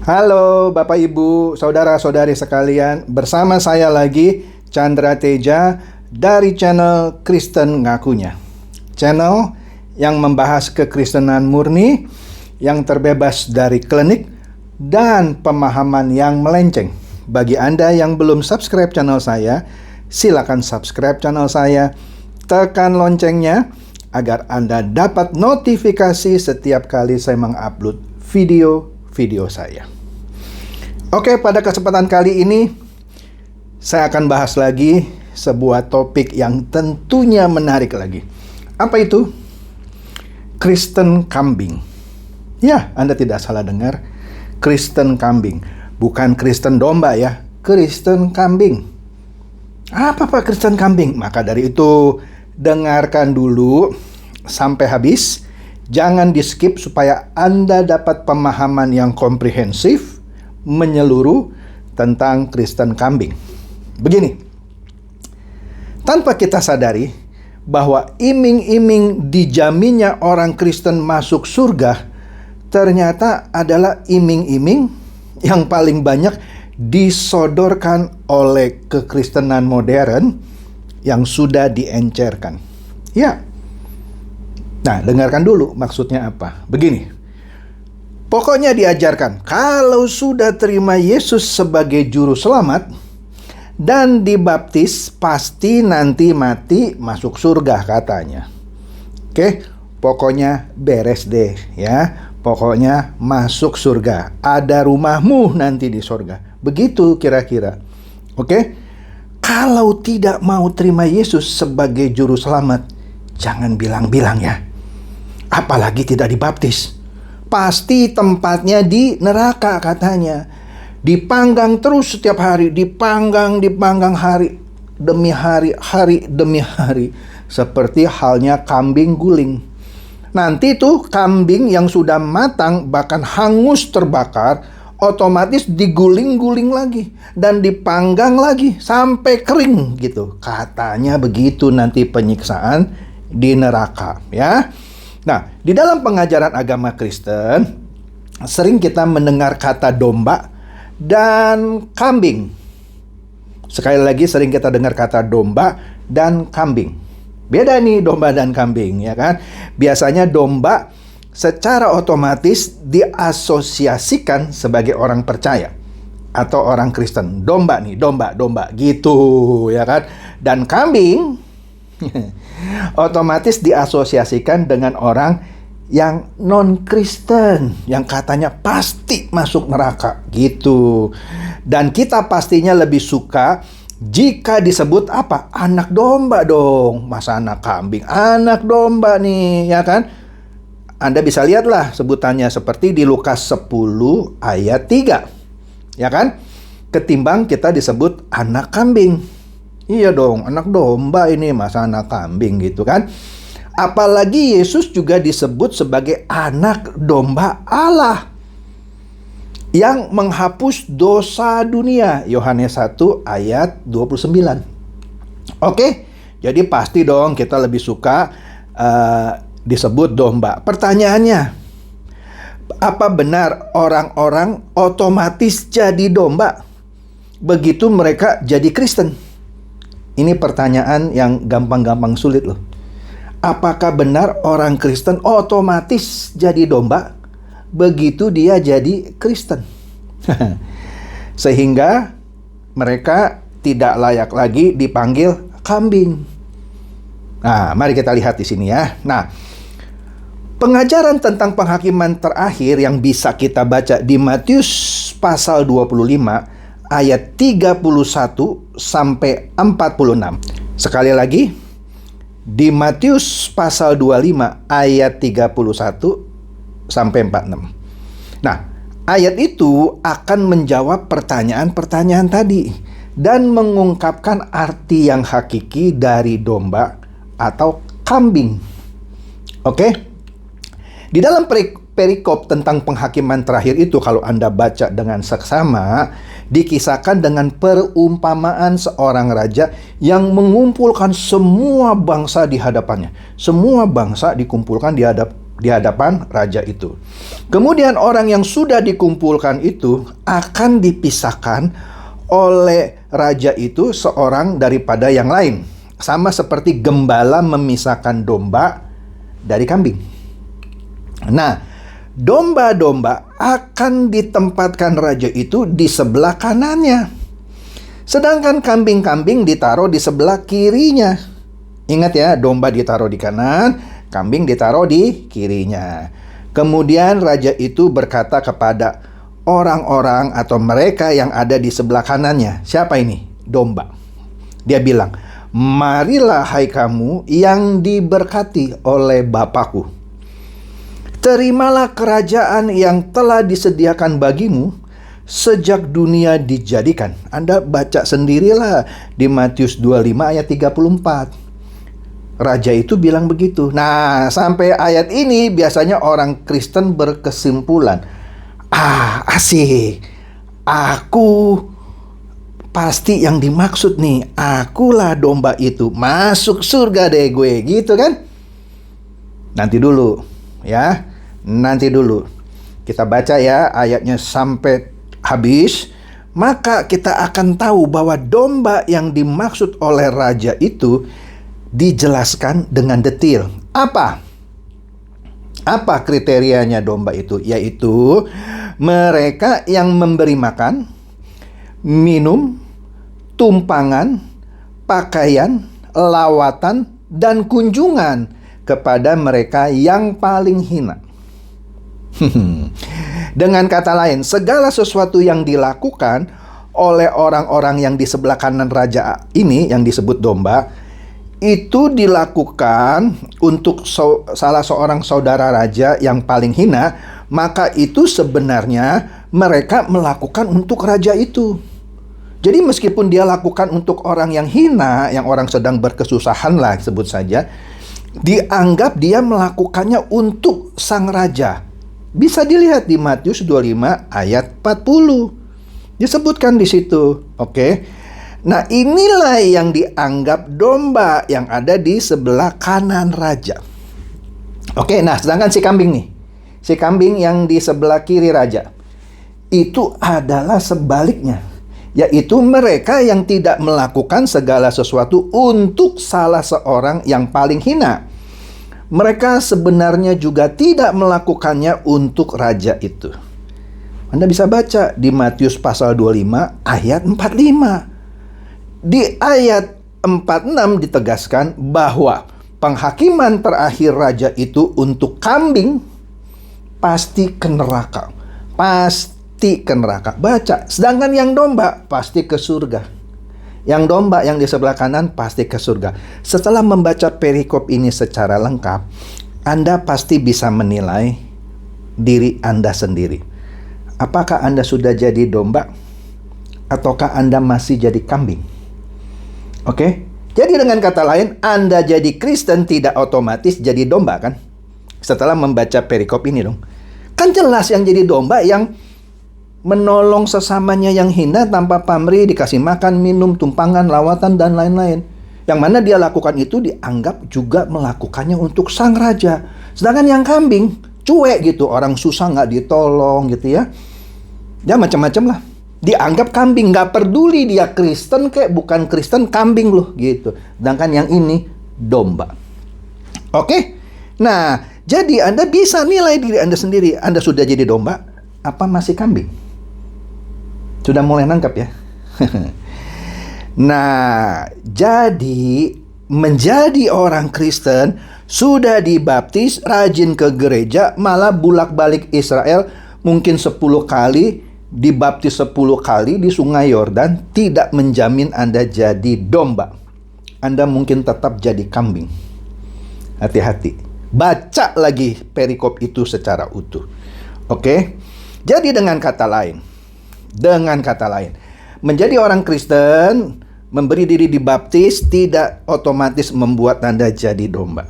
Halo Bapak Ibu, saudara-saudari sekalian, bersama saya lagi Chandra Teja dari channel Kristen Ngakunya. Channel yang membahas kekristenan murni, yang terbebas dari klinik dan pemahaman yang melenceng. Bagi Anda yang belum subscribe channel saya, silakan subscribe channel saya, tekan loncengnya agar Anda dapat notifikasi setiap kali saya mengupload video saya. Oke, pada kesempatan kali ini saya akan bahas lagi sebuah topik yang tentunya menarik lagi. Apa itu? Kristen kambing. Ya, Anda tidak salah dengar. Kristen kambing. Bukan Kristen domba ya. Kristen kambing. Apa Pak Kristen kambing? Maka dari itu, dengarkan dulu sampai habis. Jangan di-skip supaya Anda dapat pemahaman yang komprehensif, menyeluruh tentang Kristen kambing. Begini, tanpa kita sadari bahwa iming-iming dijaminnya orang Kristen masuk surga ternyata adalah iming-iming yang paling banyak disodorkan oleh kekristenan modern yang sudah diencerkan. Ya. Nah, dengarkan dulu maksudnya apa. Begini, pokoknya diajarkan, kalau sudah terima Yesus sebagai juru selamat dan dibaptis, pasti nanti mati masuk surga katanya. Oke, pokoknya beres deh ya. Pokoknya masuk surga. Ada rumahmu nanti di surga. Begitu kira-kira. Oke, kalau tidak mau terima Yesus sebagai juru selamat, jangan bilang-bilang ya. Apalagi tidak dibaptis. Pasti tempatnya di neraka katanya. Dipanggang terus setiap hari. Dipanggang hari demi hari demi hari. Seperti halnya kambing guling. Nanti tuh kambing yang sudah matang bahkan hangus terbakar, otomatis diguling-guling lagi. Dan dipanggang lagi sampai kering gitu. Katanya begitu nanti penyiksaan di neraka ya. Nah, di dalam pengajaran agama Kristen, sering kita mendengar kata domba dan kambing. Sekali lagi, sering kita dengar kata domba dan kambing. Beda nih domba dan kambing, ya kan? Biasanya domba secara otomatis diasosiasikan sebagai orang percaya atau orang Kristen. Domba nih, domba gitu, ya kan? Dan kambing otomatis diasosiasikan dengan orang yang non-Kristen, yang katanya pasti masuk neraka gitu. Dan kita pastinya lebih suka jika disebut apa? Anak domba dong. Masa anak kambing? Anak domba nih, ya kan? Anda bisa lihatlah sebutannya seperti di Lukas 10 ayat 3. Ya kan? Ketimbang kita disebut anak kambing. Iya dong, anak domba ini, masa anak kambing gitu kan. Apalagi Yesus juga disebut sebagai anak domba Allah yang menghapus dosa dunia. Yohanes 1 ayat 29. Oke, jadi pasti dong kita lebih suka disebut domba. Pertanyaannya, apa benar orang-orang otomatis jadi domba begitu mereka jadi Kristen? Ini pertanyaan yang gampang-gampang sulit loh. Apakah benar orang Kristen otomatis jadi domba begitu dia jadi Kristen? Sehingga mereka tidak layak lagi dipanggil kambing. Nah, mari kita lihat di sini ya. Nah, pengajaran tentang penghakiman terakhir yang bisa kita baca di Matius pasal 25 ayat 31 sampai 46. Sekali lagi, di Matius pasal 25 ayat 31 sampai 46. Nah, ayat itu akan menjawab pertanyaan-pertanyaan tadi dan mengungkapkan arti yang hakiki dari domba atau kambing. Oke? Di dalam perikop tentang penghakiman terakhir itu, kalau Anda baca dengan seksama, dikisahkan dengan perumpamaan seorang raja yang mengumpulkan semua bangsa di hadapannya. Semua bangsa dikumpulkan di hadapan raja itu. Kemudian orang yang sudah dikumpulkan itu akan dipisahkan oleh raja itu seorang daripada yang lain. Sama seperti gembala memisahkan domba dari kambing. Nah, domba-domba akan ditempatkan raja itu di sebelah kanannya. Sedangkan kambing-kambing ditaruh di sebelah kirinya. Ingat ya, domba ditaruh di kanan, kambing ditaruh di kirinya. Kemudian raja itu berkata kepada orang-orang atau mereka yang ada di sebelah kanannya. Siapa ini? Domba. Dia bilang, "Marilah hai kamu yang diberkati oleh Bapakku. Terimalah kerajaan yang telah disediakan bagimu sejak dunia dijadikan." Anda baca sendirilah di Matius 25 ayat 34. Raja itu bilang begitu. Nah, sampai ayat ini biasanya orang Kristen berkesimpulan, asik, aku pasti yang dimaksud nih, akulah domba itu, masuk surga deh gue, gitu kan? Nanti dulu ya, nanti dulu. Kita baca ya ayatnya sampai habis, maka kita akan tahu bahwa domba yang dimaksud oleh raja itu dijelaskan dengan detail. Apa kriterianya domba itu? Yaitu mereka yang memberi makan, minum, tumpangan, pakaian, lawatan, dan kunjungan kepada mereka yang paling hina. Dengan kata lain, segala sesuatu yang dilakukan oleh orang-orang yang di sebelah kanan raja ini yang disebut domba, itu dilakukan untuk salah seorang saudara raja yang paling hina, maka itu sebenarnya mereka melakukan untuk raja itu. Jadi meskipun dia lakukan untuk orang yang hina, yang orang sedang berkesusahan lah sebut saja, dianggap dia melakukannya untuk sang raja. Bisa dilihat di Matius 25 ayat 40. Disebutkan di situ, oke? Nah, inilah yang dianggap domba yang ada di sebelah kanan raja. Oke, nah sedangkan si kambing nih. Si kambing yang di sebelah kiri raja. Itu adalah sebaliknya. Yaitu mereka yang tidak melakukan segala sesuatu untuk salah seorang yang paling hina. Mereka sebenarnya juga tidak melakukannya untuk raja itu. Anda bisa baca di Matius pasal 25 ayat 45. Di ayat 46 ditegaskan bahwa penghakiman terakhir raja itu untuk kambing pasti ke neraka. Pasti ke neraka. Baca. Sedangkan yang domba pasti ke surga. Yang domba yang di sebelah kanan pasti ke surga. Setelah membaca perikop ini secara lengkap, Anda pasti bisa menilai diri Anda sendiri. Apakah Anda sudah jadi domba? Ataukah Anda masih jadi kambing? Oke? Jadi dengan kata lain, Anda jadi Kristen tidak otomatis jadi domba kan? Setelah membaca perikop ini dong. Kan jelas yang jadi domba yang menolong sesamanya yang hina tanpa pamrih, dikasih makan, minum, tumpangan, lawatan, dan lain-lain. Yang mana dia lakukan itu dianggap juga melakukannya untuk sang raja. Sedangkan yang kambing, cuek gitu. Orang susah nggak ditolong gitu ya. Ya macam-macam lah. Dianggap kambing, nggak peduli dia Kristen kayak bukan Kristen, kambing loh gitu. Sedangkan yang ini domba. Oke? Nah, jadi Anda bisa nilai diri Anda sendiri. Anda sudah jadi domba, apa masih kambing? Sudah mulai nangkap ya? Nah, jadi menjadi orang Kristen, sudah dibaptis, rajin ke gereja, malah bulak-balik Israel mungkin 10 kali, dibaptis 10 kali di Sungai Yordan, tidak menjamin Anda jadi domba. Anda mungkin tetap jadi kambing. Hati-hati. Baca lagi perikop itu secara utuh. Oke? Jadi dengan kata lain, menjadi orang Kristen, memberi diri dibaptis tidak otomatis membuat Anda jadi domba.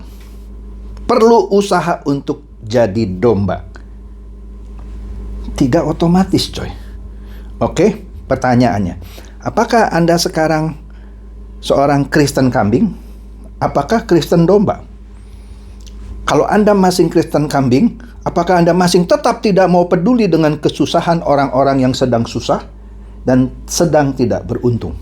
Perlu usaha untuk jadi domba. Tidak otomatis coy. Oke, pertanyaannya, apakah Anda sekarang seorang Kristen kambing? Apakah Kristen domba? Kalau Anda masing Kristen kambing, apakah Anda masing tetap tidak mau peduli dengan kesusahan orang-orang yang sedang susah dan sedang tidak beruntung?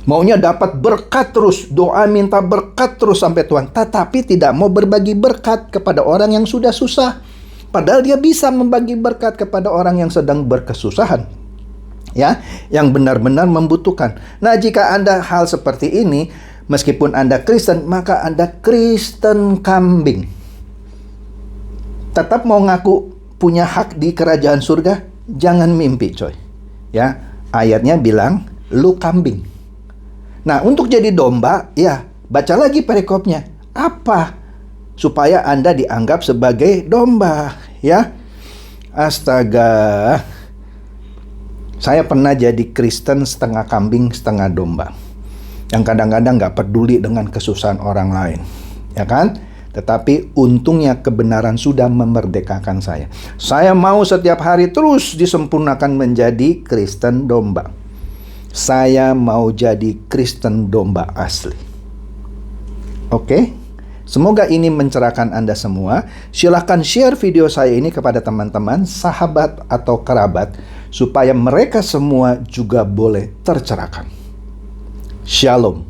Maunya dapat berkat terus, doa minta berkat terus sampai Tuhan, tetapi tidak mau berbagi berkat kepada orang yang sudah susah. Padahal dia bisa membagi berkat kepada orang yang sedang berkesusahan, ya, yang benar-benar membutuhkan. Nah, jika Anda hal seperti ini, meskipun Anda Kristen, maka Anda Kristen kambing. Tetap mau ngaku punya hak di kerajaan surga? Jangan mimpi, coy. Ya, ayatnya bilang, lu kambing. Nah, untuk jadi domba, ya, baca lagi perikopnya. Apa? Supaya Anda dianggap sebagai domba, ya. Astaga. Saya pernah jadi Kristen setengah kambing, setengah domba. Yang kadang-kadang nggak peduli dengan kesusahan orang lain, ya kan? Tetapi untungnya kebenaran sudah memerdekakan saya. Saya mau setiap hari terus disempurnakan menjadi Kristen domba. Saya mau jadi Kristen domba asli. Oke? Semoga ini mencerahkan Anda semua. Silahkan share video saya ini kepada teman-teman, sahabat atau kerabat, supaya mereka semua juga boleh tercerahkan. Shalom.